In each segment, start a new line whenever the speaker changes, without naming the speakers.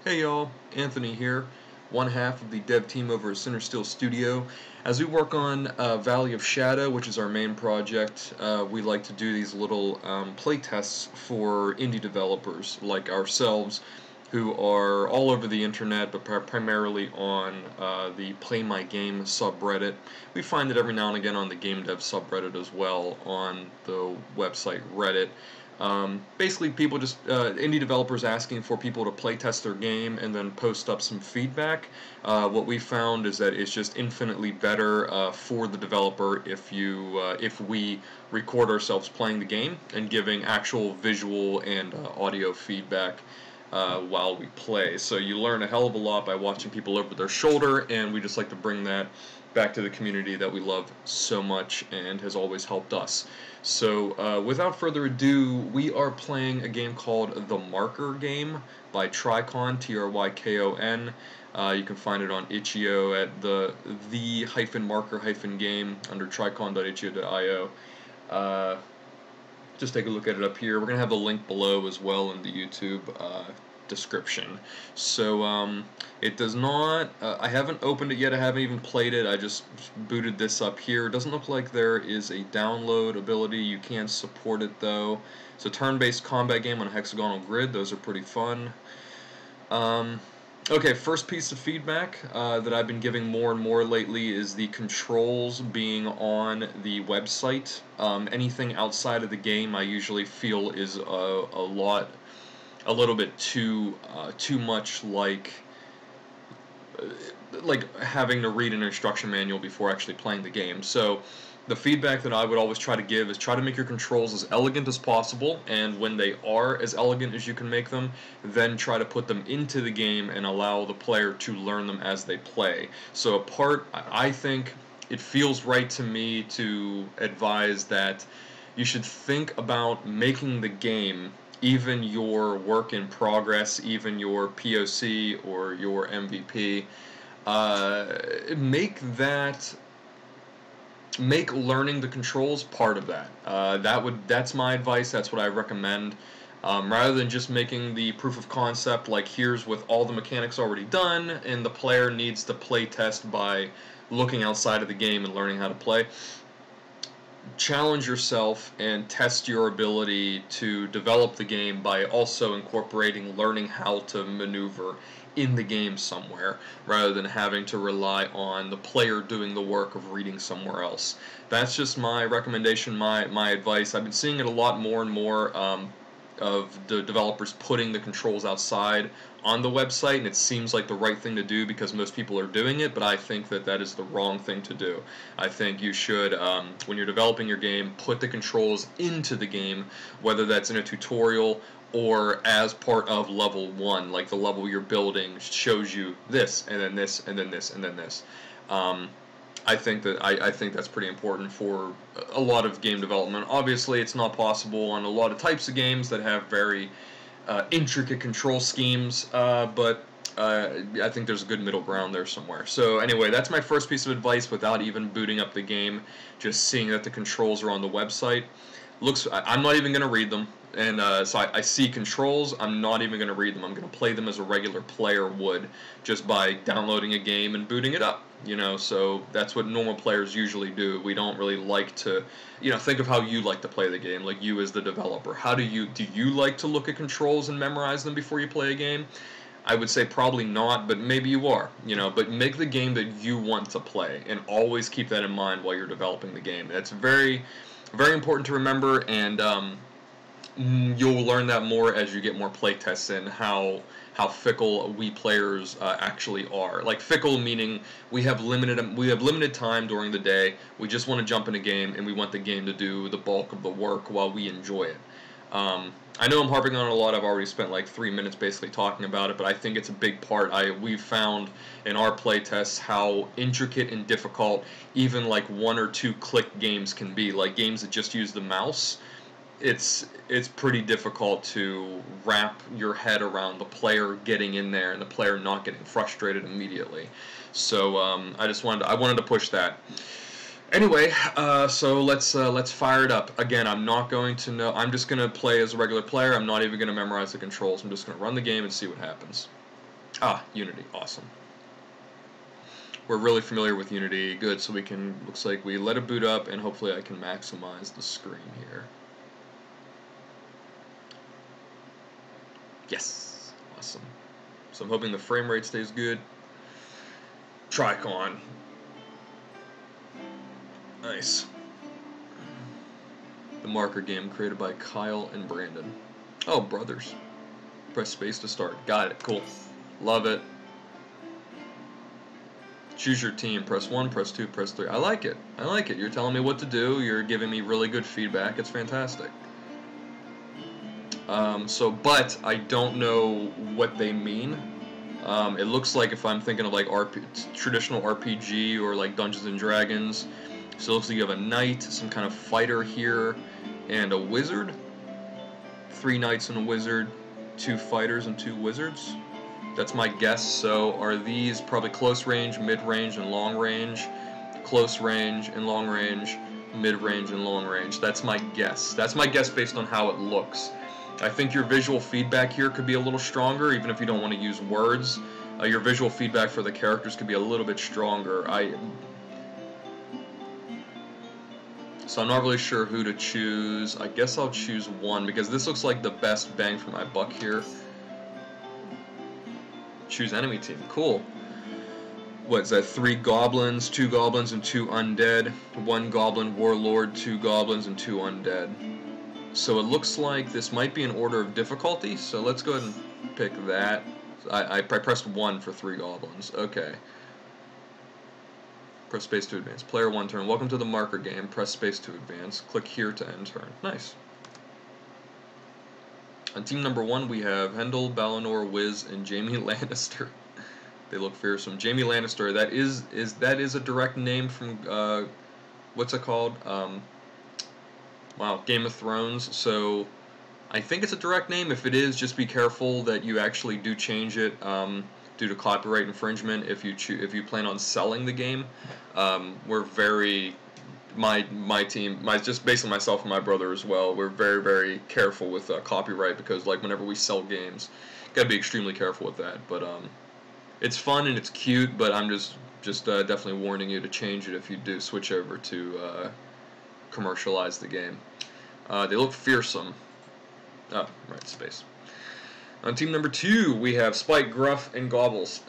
Hey y'all, Anthony here, one half of the dev team over at Center Steel Studio. As we work on Valley of Shadow, which is our main project, we like to do these little play tests for indie developers like ourselves who are all over the internet, but primarily on the Play My Game subreddit. We find it every now and again on the Game Dev subreddit as well on the website Reddit. Basically, people just indie developers asking for people to play test their game and then post up some feedback. What we found is that it's just infinitely better for the developer if we record ourselves playing the game and giving actual visual and audio feedback while we play. So you learn a hell of a lot by watching people over their shoulder, and we just like to bring that back to the community that we love so much and has always helped us. So without further ado, we are playing a game called The Marker Game by Trykon, Trykon. You can find it on itch.io at the-marker-game under trykon.itch.io. Just take a look at it up here. We're going to have the link below as well in the YouTube description. So it does not, I haven't opened it yet, I haven't even played it, I just booted this up here. It doesn't look like there is a download ability, you can support it though. It's a turn-based combat game on a hexagonal grid, those are pretty fun. Okay, first piece of feedback that I've been giving more and more lately is the controls being on the website. Anything outside of the game I usually feel is a little bit too much like having to read an instruction manual before actually playing the game. So the feedback that I would always try to give is try to make your controls as elegant as possible, and when they are as elegant as you can make them, then try to put them into the game and allow the player to learn them as they play. So I think it feels right to me to advise that you should think about making the game, even your work in progress, even your POC or your MVP, make learning the controls part of that. That's my advice. That's what I recommend. Rather than just making the proof of concept like here's with all the mechanics already done, and the player needs to play test by looking outside of the game and learning how to play. Challenge yourself and test your ability to develop the game by also incorporating learning how to maneuver in the game somewhere, rather than having to rely on the player doing the work of reading somewhere else. That's just my recommendation, my advice. I've been seeing it a lot more and more of the developers putting the controls outside on the website, and it seems like the right thing to do because most people are doing it, but I think that is the wrong thing to do. I think you should, when you're developing your game, put the controls into the game, whether that's in a tutorial or as part of level 1, like the level you're building shows you this, and then this, and then this, and then this. I think that's pretty important for a lot of game development. Obviously, it's not possible on a lot of types of games that have very intricate control schemes, but I think there's a good middle ground there somewhere. So anyway, that's my first piece of advice without even booting up the game, just seeing that the controls are on the website. I'm not even going to read them, and so I see controls, I'm not even going to read them. I'm going to play them as a regular player would, just by downloading a game and booting it up, so that's what normal players usually do. We don't really like to, think of how you like to play the game, like you as the developer. Do you like to look at controls and memorize them before you play a game? I would say probably not, but maybe you are, but make the game that you want to play, and always keep that in mind while you're developing the game. That's very important to remember, and you'll learn that more as you get more playtests in, how fickle we players actually are. Like fickle meaning we have limited time during the day. We just want to jump in a game, and we want the game to do the bulk of the work while we enjoy it. I know I'm harping on it a lot. I've already spent like 3 minutes basically talking about it, but I think it's a big part. We've found in our playtests how intricate and difficult even like 1 or 2 click games can be. Like games that just use the mouse. It's pretty difficult to wrap your head around the player getting in there and the player not getting frustrated immediately. So I wanted to push that. Anyway, so let's fire it up. Again, I'm not going to know. I'm just going to play as a regular player. I'm not even going to memorize the controls. I'm just going to run the game and see what happens. Ah, Unity, awesome. We're really familiar with Unity. Good, so we can, looks like we let it boot up, and hopefully I can maximize the screen here. Yes, awesome. So I'm hoping the frame rate stays good. Tricon. Nice. The marker game created by Kyle and Brandon. Oh, brothers. Press space to start. Got it. Cool. Love it. Choose your team. Press 1, press 2, press 3. I like it. I like it. You're telling me what to do. You're giving me really good feedback. It's fantastic. But I don't know what they mean. It looks like, if I'm thinking of like traditional RPG or like Dungeons and Dragons, so it looks like you have a knight, some kind of fighter here, and a wizard. 3 knights and a wizard, 2 fighters and 2 wizards. That's my guess. So are these probably close range, mid range, and long range? Close range and long range, mid range and long range. That's my guess. That's my guess based on how it looks. I think your visual feedback here could be a little stronger, even if you don't want to use words. Your visual feedback for the characters could be a little bit stronger. So I'm not really sure who to choose. I guess I'll choose one, because this looks like the best bang for my buck here. Choose enemy team. Cool. What is that? 3 goblins, 2 goblins, and 2 undead. 1 goblin warlord, 2 goblins, and 2 undead. So it looks like this might be an order of difficulty, so let's go ahead and pick that. I pressed 1 for 3 goblins. Okay. Press space to advance. Player 1 turn. Welcome to the marker game. Press space to advance. Click here to end turn. Nice. On team number 1, we have Hendel, Balinor, Wiz, and Jaime Lannister. They look fearsome. Jaime Lannister, that is a direct name from what's it called? Wow, Game of Thrones. So I think it's a direct name. If it is, just be careful that you actually do change it due to copyright infringement. If you plan on selling the game, we're very my team, just basically myself and my brother as well. We're very, very careful with copyright, because like whenever we sell games, gotta be extremely careful with that. But it's fun and it's cute. But I'm just definitely warning you to change it if you do switch over to commercialize the game. They look fearsome. Oh, right, space. On team number 2, we have Spike, Gruff, and Gobbles.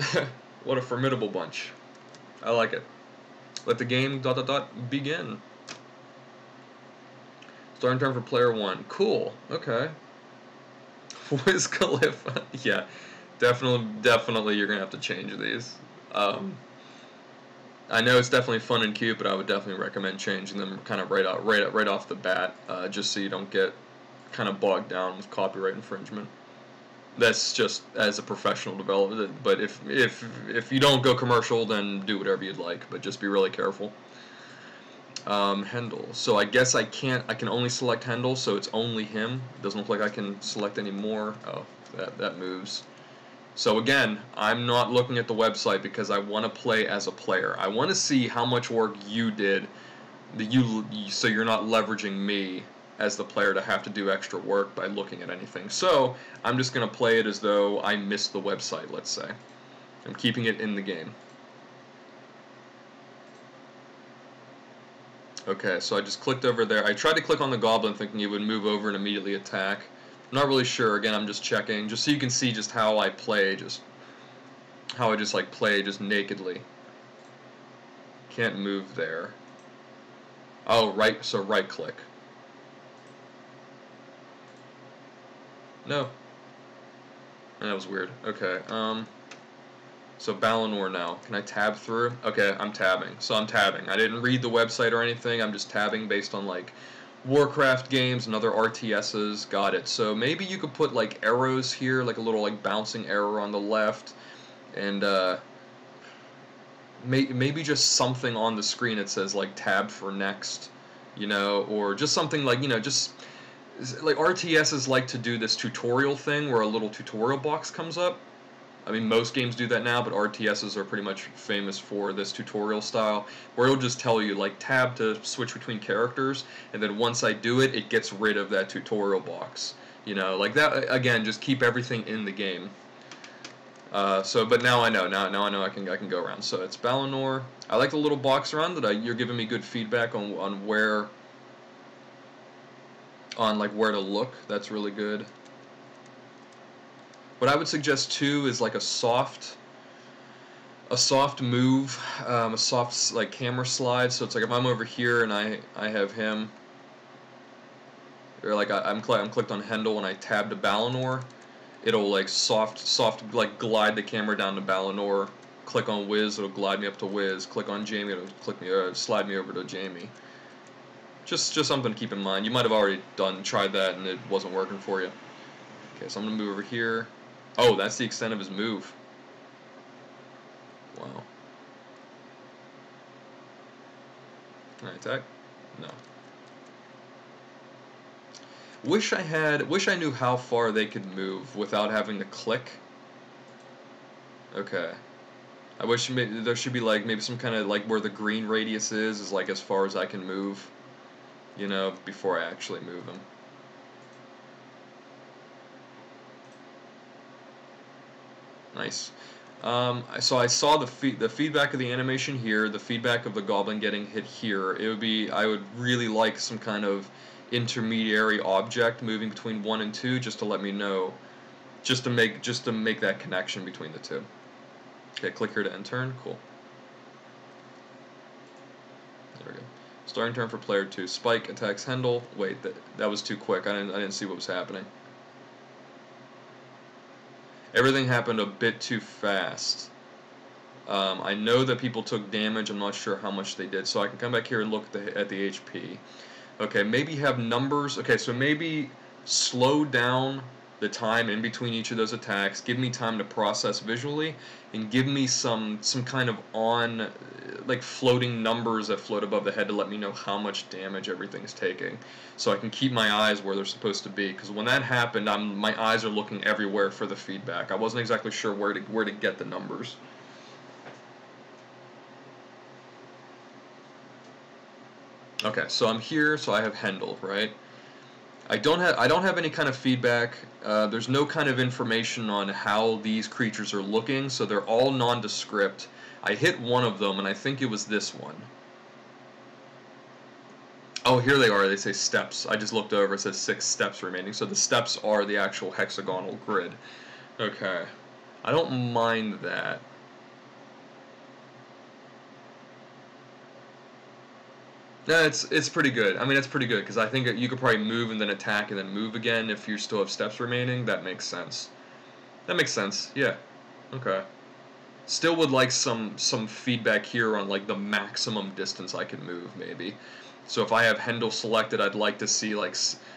What a formidable bunch. I like it. Let the game ... begin. Starting turn for player 1. Cool. Okay. Wiz Khalifa. Yeah, definitely you're gonna have to change these. I know it's definitely fun and cute, but I would definitely recommend changing them kind of right off the bat, just so you don't get kind of bogged down with copyright infringement. That's just as a professional developer. But if you don't go commercial, then do whatever you'd like. But just be really careful. Hendel. So I guess I can only select Hendel, so it's only him. It doesn't look like I can select any more. Oh, that moves. So again, I'm not looking at the website because I want to play as a player. I want to see how much work you did, so you're not leveraging me as the player to have to do extra work by looking at anything. So I'm just going to play it as though I missed the website, let's say. I'm keeping it in the game. Okay, so I just clicked over there. I tried to click on the goblin thinking it would move over and immediately attack. I'm not really sure. Again, I'm just checking, just so you can see just how I play, play just nakedly. Can't move there. Oh, right, so right click. No. That was weird. Okay, so Balinor now. Can I tab through? Okay, I'm tabbing. So I'm tabbing. I didn't read the website or anything. I'm just tabbing based on, like, Warcraft games and other RTSs. Got it. So maybe you could put, like, arrows here, like a little, like, bouncing arrow on the left. And, maybe just something on the screen that says, like, tab for next, you know, or just something like, you know, just... Like, RTSs like to do this tutorial thing where a little tutorial box comes up. I mean, most games do that now, but RTSs are pretty much famous for this tutorial style, where it'll just tell you, like, tab to switch between characters, and then once I do it, it gets rid of that tutorial box. You know, like that, again, just keep everything in the game. But now I know. Now I know I can go around. So it's Balinor. I like the little box around that. You're giving me good feedback on where, on like where to look. That's really good. What I would suggest too is like a soft move, a soft like camera slide. So it's like if I'm over here and I have him, or like I'm clicked on Hendel and I tab to Balinor, it'll like soft like glide the camera down to Balinor. Click on Wiz, it'll glide me up to Wiz. Click on Jamie, it'll slide me over to Jamie. Just something to keep in mind. You might have already tried that and it wasn't working for you. Okay, so I'm gonna move over here. Oh, that's the extent of his move. Wow. Can I attack? No. Wish I knew how far they could move without having to click. Okay. I wish there should be like maybe some kind of like where the green radius is like as far as I can move, you know, before I actually move them. Nice. So I saw the feedback of the animation here, the feedback of the goblin getting hit here. I would really like some kind of intermediary object moving between 1 and 2 just to let me know, just to make that connection between the two. Okay, click here to end turn. Cool. There we go. Starting turn for player 2. Spike attacks Hendel. Wait, that was too quick. I didn't see what was happening. Everything happened a bit too fast. I know that people took damage. I'm not sure how much they did. So I can come back here and look at the HP. Okay, maybe have numbers. Okay, so maybe slow down the time in between each of those attacks. Give me time to process visually, and give me some kind of like floating numbers that float above the head to let me know how much damage everything's taking, so I can keep my eyes where they're supposed to be. Because when that happened, my eyes are looking everywhere for the feedback. I wasn't exactly sure where to get the numbers. Okay, so I'm here. So I have Hendel, right? I don't have any kind of feedback. There's no kind of information on how these creatures are looking, so they're all nondescript. I hit one of them, and I think it was this one. Oh, here they are. They say steps. I just looked over. It says 6 steps remaining. So the steps are the actual hexagonal grid. Okay. I don't mind that. No, it's pretty good. I mean, it's pretty good because I think you could probably move and then attack and then move again if you still have steps remaining. That makes sense. That makes sense. Yeah. Okay. Still would like some feedback here on like the maximum distance I can move, maybe. So if I have Hendel selected, I'd like to see like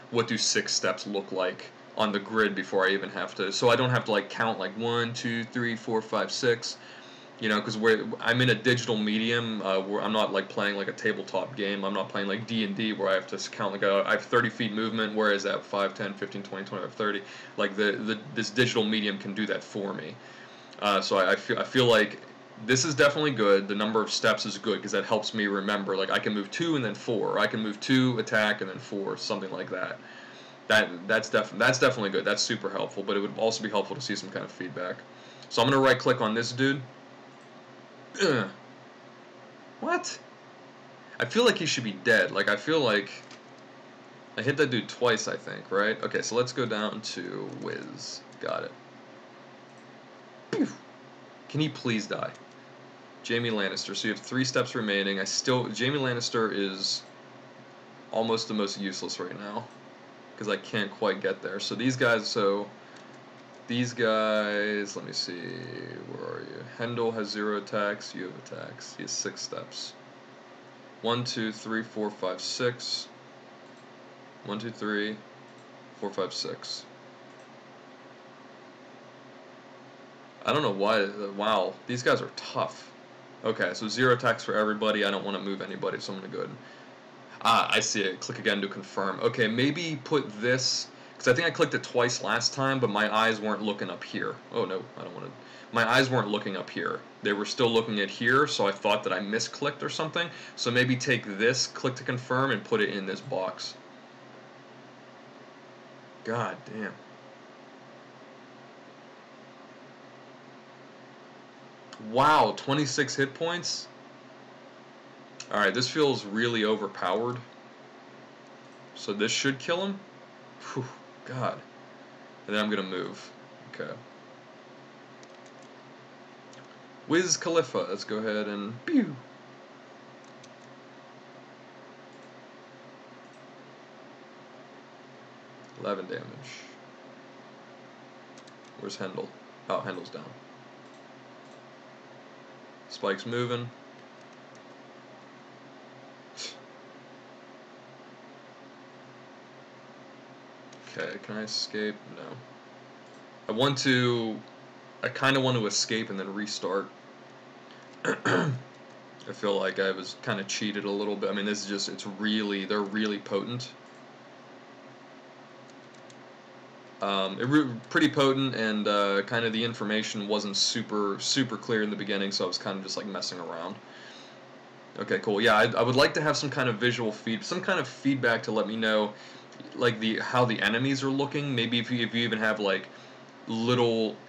what do 6 steps look like on the grid before I even have to. So I don't have to like count like 1, 2, 3, 4, 5, 6. You know, because I'm in a digital medium where I'm not like playing like a tabletop game. I'm not playing like D&D where I have to count like I have 30 feet movement, whereas at 5, 10, 15, 20, 25, 30, like this digital medium can do that for me. So I feel like this is definitely good. The number of steps is good because that helps me remember. Like I can move 2 and then 4, or I can move 2, attack, and then 4, something like that. That's definitely good. That's super helpful. But it would also be helpful to see some kind of feedback. So I'm gonna right click on this dude. Ugh. What? I feel like he should be dead. Like I feel like I hit that dude twice. I think, right? Okay, so let's go down to Wiz. Got it. Pew. Can he please die? Jamie Lannister. So you have 3 steps remaining. Jamie Lannister is almost the most useless right now because I can't quite get there. So these guys, let me see, where are you? Hendel has 0 attacks, you have attacks. He has 6 steps. 1, 2, 3, 4, 5, 6. 1, 2, 3, 4, 5, 6. I don't know why. Wow, these guys are tough. Okay, so 0 attacks for everybody. I don't want to move anybody, so I'm going to go ahead and... Ah, I see it. Click again to confirm. Okay, maybe put this... Because I think I clicked it twice last time, but my eyes weren't looking up here. Oh, no, I don't want to... My eyes weren't looking up here. They were still looking at here, so I thought that I misclicked or something. So maybe take this, click to confirm, and put it in this box. God damn. Wow, 26 hit points? Alright, this feels really overpowered. So this should kill him? Whew, God. And then I'm gonna move. Okay. Wiz Khalifa, let's go ahead and pew! 11 damage. Where's Hendel? Oh, Hendel's down. Spike's moving. Okay, can I escape? No. I kind of want to escape and then restart. I feel like I was kind of cheated a little bit. I mean, this is just, they're really potent. Pretty potent, and kind of the information wasn't super clear in the beginning, so I was kind of just like messing around. Okay, cool. Yeah, I would like to have some kind of visual some kind of feedback to let me know, like how the enemies are looking. Maybe if you even have like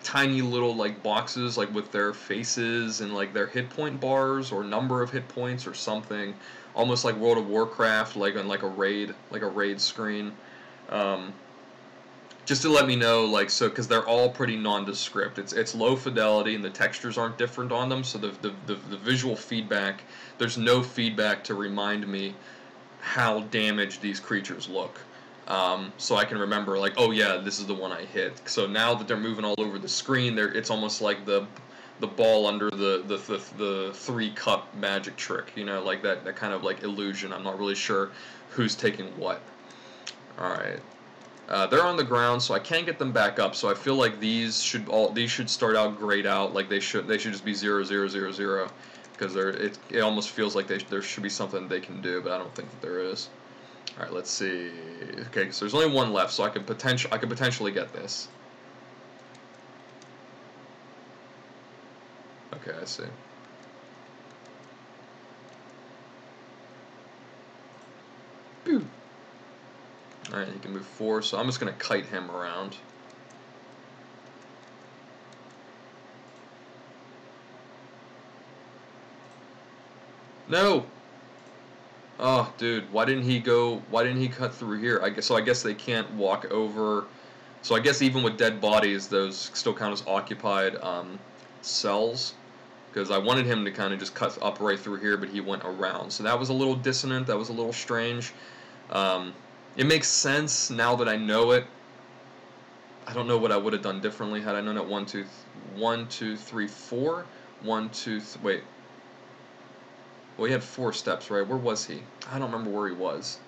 tiny little like boxes like with their faces and like their hit point bars or number of hit points or something, almost like World of Warcraft, like on like a raid screen. Just to let me know, like, so, because they're all pretty nondescript. It's low fidelity and the textures aren't different on them, so the visual feedback, there's no feedback to remind me how damaged these creatures look. So I can remember, like, oh yeah, this is the one I hit. So now that they're moving all over the screen, it's almost like the ball under the 3-cup magic trick, you know, like that kind of like illusion. I'm not really sure who's taking what. All right. They're on the ground, so I can't get them back up. So I feel like these should start out grayed out. Like they should just be 0, 0, 0, 0, because it almost feels like there should be something they can do, but I don't think that there is. All right, let's see. Okay, so there's only one left, so I could potentially get this. Okay, I see. Boo. Alright, he can move 4, so I'm just going to kite him around. No! Oh, dude, why didn't he cut through here? I guess they can't walk over. So I guess even with dead bodies, those still count as occupied cells. Because I wanted him to kind of just cut up right through here, but he went around. So that was a little dissonant, that was a little strange. It makes sense now that I know it. I don't know what I would have done differently had I known it. 1, 2, 3, 4. 1, 2, wait. Well, he had 4 steps, right? Where was he? I don't remember where he was.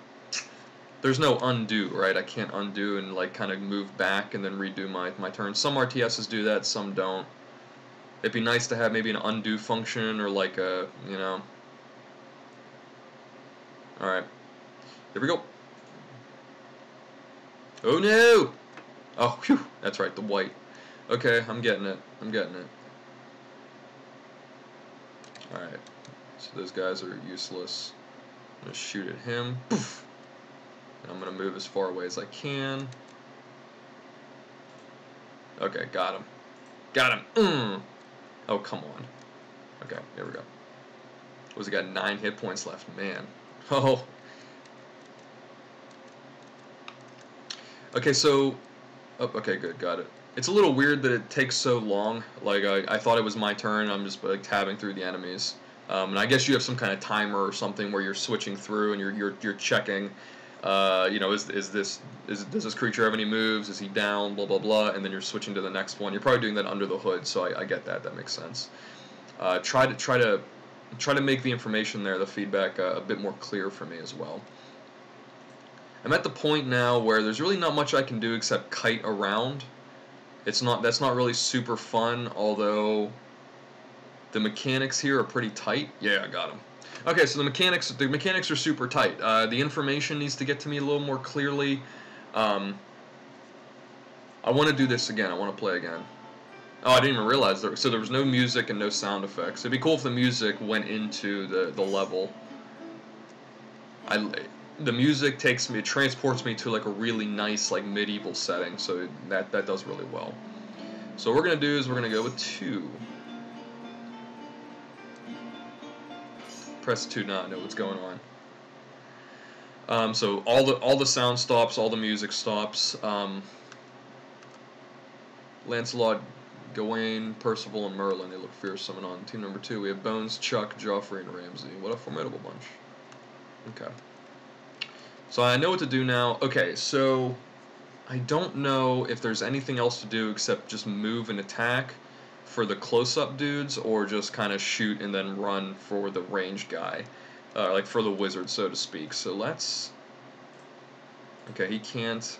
There's no undo, right? I can't undo and like kind of move back and then redo my turn. Some RTSs do that, some don't. It'd be nice to have maybe an undo function or like a, you know. Alright. Here we go. Oh no! Oh, whew. That's right, the white. Okay, I'm getting it. Alright. So those guys are useless. I'm going to shoot at him. Poof! And I'm going to move as far away as I can. Okay, got him. Got him! Oh, come on. Okay, here we go. What was he got? 9 hit points left. Man. Oh. Okay, so... Oh, okay, good, got it. It's a little weird that it takes so long. Like, I thought it was my turn, I'm just like tabbing through the enemies. And I guess you have some kind of timer or something where you're switching through and you're checking, you know, does this creature have any moves? Is he down? Blah blah blah. And then you're switching to the next one. You're probably doing that under the hood, so I get that. That makes sense. Try to make the information there, the feedback, a bit more clear for me as well. I'm at the point now where there's really not much I can do except kite around. That's not really super fun, although the mechanics here are pretty tight. Yeah, I got him. Okay, so the mechanics are super tight. The information needs to get to me a little more clearly. I want to do this again. I want to play again. Oh, I didn't even realize so there was no music and no sound effects. It'd be cool if the music went into the level. The music transports me to like a really nice like medieval setting, so that does really well. So what we're gonna do is we're gonna go with 2. press to not know what's going on. So all the sound stops, all the music stops. Lancelot, Gawain, Percival, and Merlin, they look fearsome. And on team number 2, we have Bones, Chuck, Joffrey, and Ramsay. What a formidable bunch. Okay. So I know what to do now. Okay, so I don't know if there's anything else to do except just move and attack for the close-up dudes, or just kind of shoot and then run for the ranged guy. Like for the wizard, so to speak. So let's... Okay, he can't...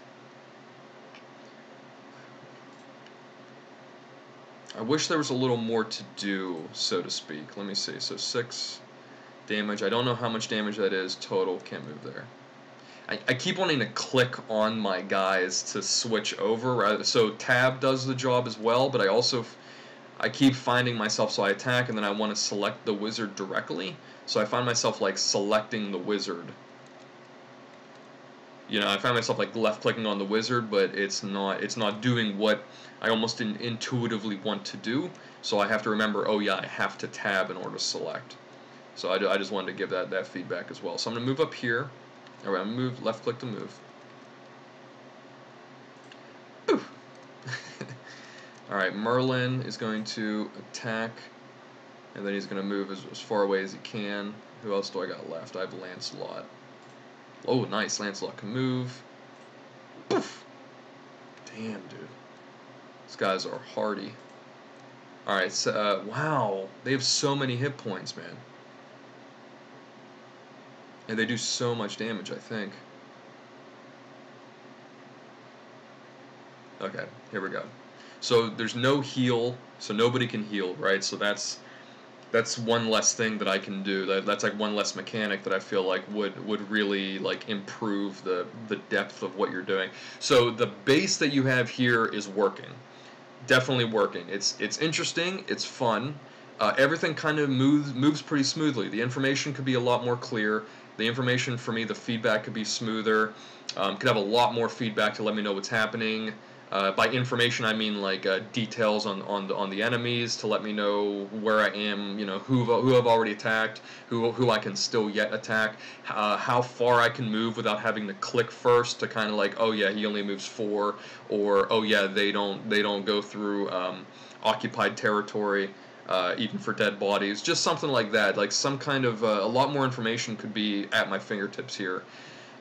I wish there was a little more to do, so to speak. Let me see. So 6 damage. I don't know how much damage that is total. Can't move there. I keep wanting to click on my guys to switch over. So tab does the job as well, but I keep finding myself, so I attack and then I want to select the wizard directly. So I find myself like selecting the wizard. You know, I find myself like left clicking on the wizard, but it's not doing what I almost intuitively want to do. So I have to remember, oh yeah, I have to tab in order to select. So I just wanted to give that feedback as well. So I'm going to move up here. Alright, I'm going to move, left click to move. Alright, Merlin is going to attack, and then he's going to move as far away as he can. Who else do I got left? I have Lancelot. Oh, nice. Lancelot can move. Poof! Damn, dude. These guys are hardy. Alright, so, wow. They have so many hit points, man. And they do so much damage, I think. Okay, here we go. So there's no heal, so nobody can heal, right? So that's one less thing that I can do. That's like one less mechanic that I feel like would really like improve the depth of what you're doing. So the base that you have here is working. Definitely working. It's interesting, it's fun. Everything kind of moves pretty smoothly. The information could be a lot more clear. The information for me, the feedback could be smoother. Could have a lot more feedback to let me know what's happening. By information, I mean like details on the enemies to let me know where I am. You know, who I've already attacked, who I can still yet attack, how far I can move without having to click first to kind of like, oh yeah, he only moves 4, or oh yeah, they don't go through occupied territory. Even for dead bodies, just something like that. Like some kind of a lot more information could be at my fingertips here,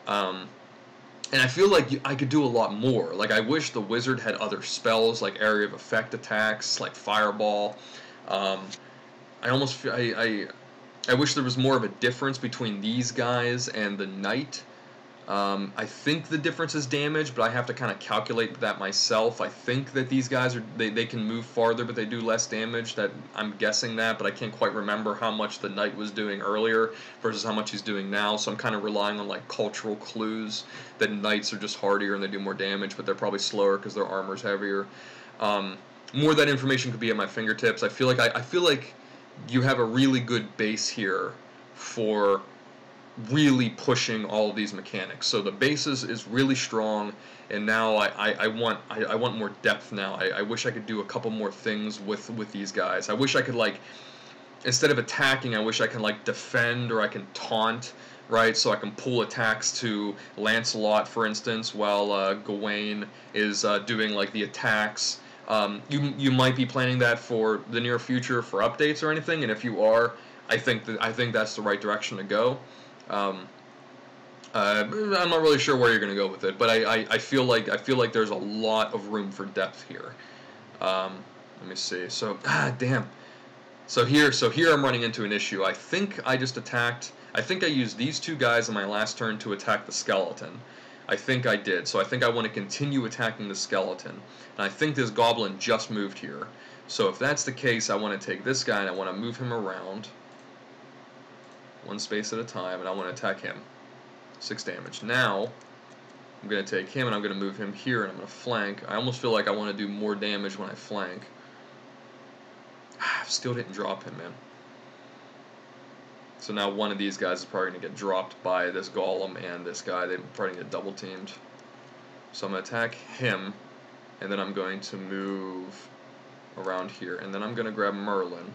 and I feel like I could do a lot more. Like I wish the wizard had other spells, like area of effect attacks, like fireball. I almost I wish there was more of a difference between these guys and the knight. I think the difference is damage, but I have to kind of calculate that myself. I think that these guys they can move farther, but they do less damage. That I'm guessing that, but I can't quite remember how much the knight was doing earlier versus how much he's doing now. So I'm kind of relying on like cultural clues that knights are just hardier and they do more damage, but they're probably slower because their armor's heavier. More of that information could be at my fingertips. I feel like you have a really good base here for really pushing all of these mechanics. So the basis is really strong, and now I want more depth now. I wish I could do a couple more things with these guys. I wish I could, like, instead of attacking, I wish I can like defend, or I can taunt, right? So I can pull attacks to Lancelot, for instance, while Gawain is doing like the attacks. You might be planning that for the near future for updates or anything, and if you are, I think that's the right direction to go. I'm not really sure where you're going to go with it, but I feel like there's a lot of room for depth here. Let me see. So damn. So here I'm running into an issue. I think I used these 2 guys in my last turn to attack the skeleton. I think I did. So I think I want to continue attacking the skeleton. And I think this goblin just moved here. So if that's the case, I want to take this guy and I want to move him around. One space at a time, and I want to attack him. 6 damage. Now, I'm going to take him, and I'm going to move him here, and I'm going to flank. I almost feel like I want to do more damage when I flank. Still didn't drop him, man. So now one of these guys is probably going to get dropped by this golem and this guy. They're probably going to get double teamed. So I'm going to attack him, and then I'm going to move around here, and then I'm going to grab Merlin.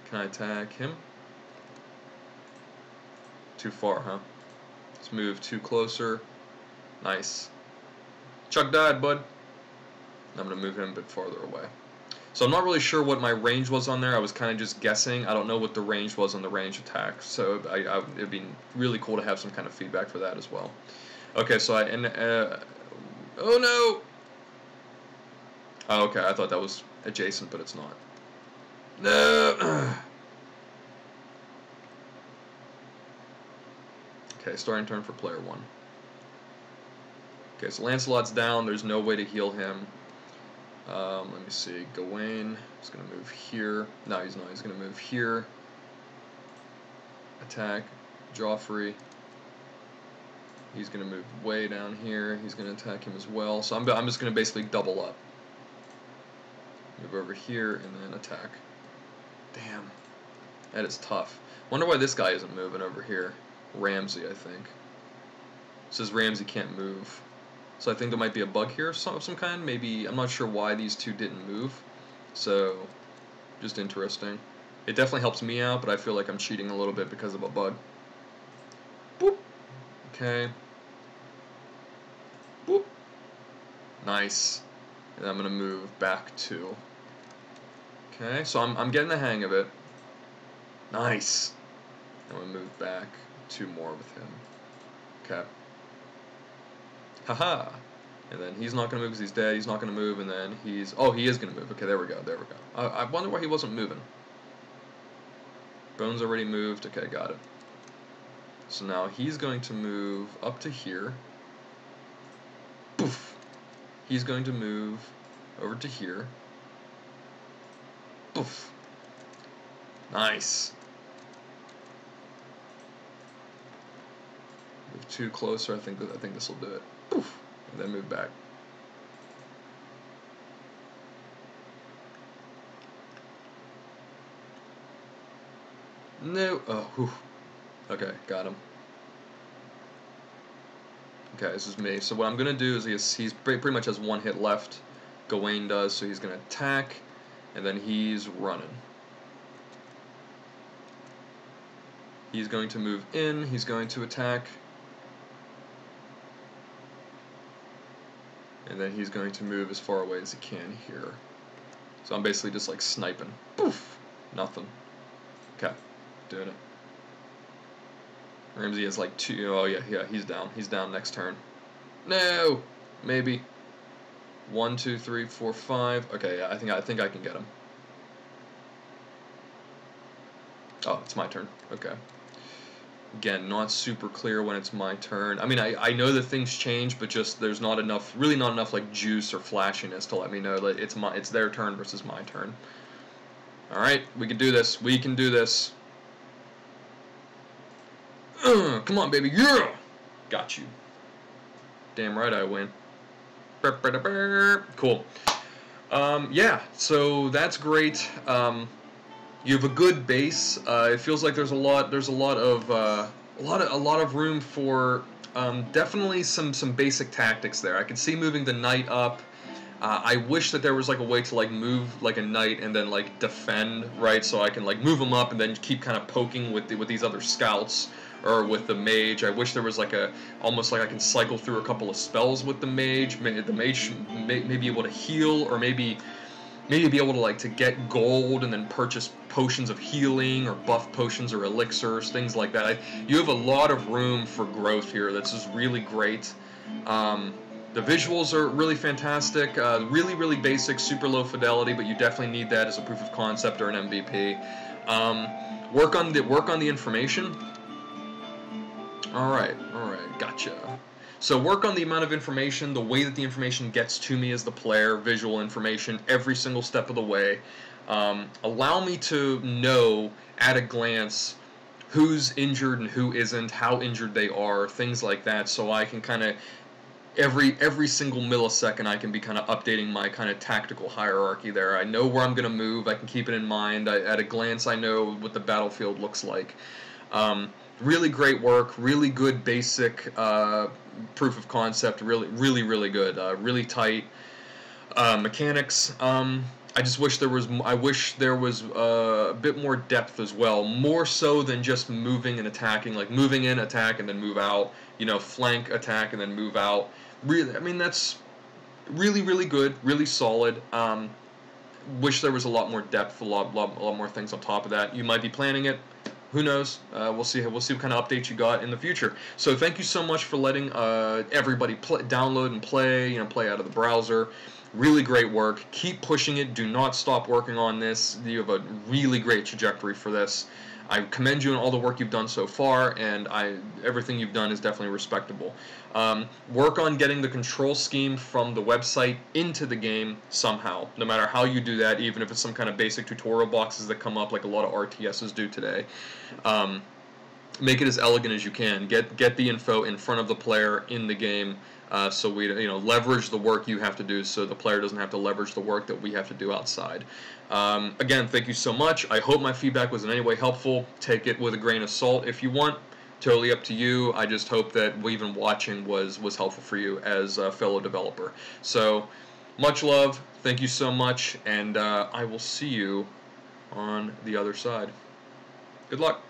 Can I attack him? too far, huh? Let's move 2 closer. Nice. Chuck died, bud. I'm going to move him a bit farther away. So I'm not really sure what my range was on there. I was kind of just guessing. I don't know what the range was on the range attack. So it'd be really cool to have some kind of feedback for that as well. Okay, so oh no! Oh, okay, I thought that was adjacent, but it's not. No! Okay, starting turn for player 1. Okay, so Lancelot's down. There's no way to heal him. Let me see. Gawain is going to move here. No, he's not. He's going to move here. Attack. Joffrey. He's going to move way down here. He's going to attack him as well. So I'm just going to basically double up. Move over here and then attack. Damn. That is tough. Wonder why this guy isn't moving over here. Ramsay, I think. It says Ramsay can't move. So I think there might be a bug here of some kind. Maybe, I'm not sure why these two didn't move. So, just interesting. It definitely helps me out, but I feel like I'm cheating a little bit because of a bug. Boop. Okay. Boop. Nice. And I'm going to move back 2. Okay, so I'm getting the hang of it. Nice. I'm going to move back 2 more with him. Okay. Haha. And then he's not going to move because he's dead. He's not going to move, and then he's... Oh, he is going to move. Okay, there we go. There we go. I wonder why he wasn't moving. Bones already moved. Okay, got it. So now he's going to move up to here. Poof. He's going to move over to here. Poof. Nice. Move 2 closer. I think this will do it. Poof. And then move back. No. Oh. Whew. Okay, got him. Okay, this is me. So what I'm gonna do is he's pretty much has 1 hit left. Gawain does, so he's gonna attack, and then he's running. He's going to move in. He's going to attack. And then he's going to move as far away as he can here. So I'm basically just like sniping. Poof! Nothing. Okay. Doing it. Ramsay has like 2. Oh, yeah, he's down. He's down next turn. No! Maybe. 1, 2, 3, 4, 5. Okay, yeah, I think I can get him. Oh, it's my turn. Okay. Again, not super clear when it's my turn. I mean, I know that things change, but just there's not enough, really not enough like juice or flashiness to let me know that it's their turn versus my turn. All right, we can do this. We can do this. Come on, baby. Yeah! Got you. Damn right I win. Cool. Yeah, so that's great. You have a good base. It feels like there's a lot of room for definitely some basic tactics there. I can see moving the knight up. I wish that there was like a way to like move like a knight and then like defend, right? So I can like move them up and then keep kind of poking with these other scouts or with the mage. I wish there was like almost like I can cycle through a couple of spells with the mage. The mage may be able to heal, or maybe be able to like to get gold and then purchase potions of healing or buff potions or elixirs, things like that. You have a lot of room for growth here. That's just really great. The visuals are really fantastic, really basic, super low fidelity, but you definitely need that as a proof of concept or an MVP. Work on the information. All right, gotcha. So work on the amount of information, the way that the information gets to me as the player, visual information, every single step of the way. Allow me to know at a glance who's injured and who isn't, how injured they are, things like that, so I can kind of every single millisecond I can be kind of updating my kind of tactical hierarchy there. I know where I'm going to move. I can keep it in mind. At a glance, I know what the battlefield looks like. Really great work. Really good basic proof of concept. Really good. Really tight mechanics. I just wish there was. I wish there was a bit more depth as well, more so than just moving and attacking, like moving in, attack, and then move out. You know, flank, attack, and then move out. Really, I mean that's really, really good, really solid. Wish there was a lot more depth, a lot more things on top of that. You might be planning it. Who knows? We'll see. We'll see what kind of updates you got in the future. So thank you so much for letting everybody download and play. You know, play out of the browser. Really great work. Keep pushing it. Do not stop working on this. You have a really great trajectory for this. I commend you on all the work you've done so far, and everything you've done is definitely respectable. Work on getting the control scheme from the website into the game somehow, no matter how you do that, even if it's some kind of basic tutorial boxes that come up like a lot of RTSs do today. Make it as elegant as you can. Get the info in front of the player in the game, so we leverage the work you have to do, so the player doesn't have to leverage the work that we have to do outside. Again, thank you so much. I hope my feedback was in any way helpful. Take it with a grain of salt if you want. Totally up to you. I just hope that even watching was helpful for you as a fellow developer. So, much love. Thank you so much, and I will see you on the other side. Good luck.